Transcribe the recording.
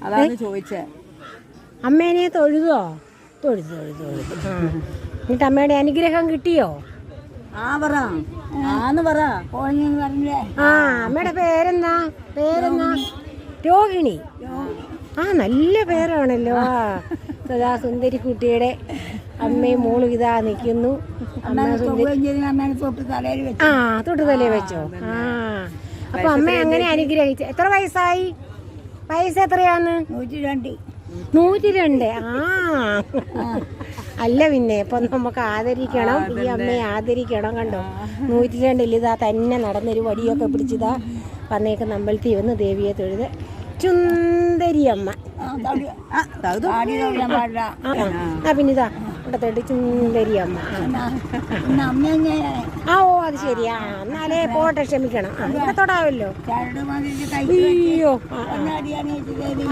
അതാണ് ചോദിച്ചേ. അമ്മേനെ തൊഴുതോ? തൊഴുതു. എന്നിട്ട് അമ്മയുടെ അനുഗ്രഹം കിട്ടിയോ? അമ്മയുടെ പേരെന്നാ? രോഹിണി. നല്ല പേരാണല്ലോ. സദാ സുന്ദരി കുട്ടിയുടെ അമ്മയും മോളും ഇതാ നിൽക്കുന്നു. തൊട്ട് തലയിൽ വെച്ചോ? അപ്പൊ അമ്മ അങ്ങനെ അനുഗ്രഹിച്ചു. എത്ര വയസ്സായി? വയസ്സ് എത്രയാന്ന്? 102. അല്ല പിന്നെ ഇപ്പൊ നമുക്ക് ആദരിക്കണം, ഈ അമ്മയെ ആദരിക്കണം. കണ്ടോ 102 ഇതാ തന്നെ നടന്നൊരു വടിയൊക്കെ പിടിച്ചതാ വന്നേക്ക് അമ്പലത്തിൽ വന്ന് ദേവിയെ തൊഴുത്. ചുന്ദരിയമ്മ. പിന്നിതാ ഇവിടെ തൊട്ട് ചുന്ദരിയമ്മ. അത് ശരിയാ. എന്നാലേ പോട്ടെ, ക്ഷമിക്കണം. ഇവിടെ തൊടാവല്ലോ. അയ്യോ.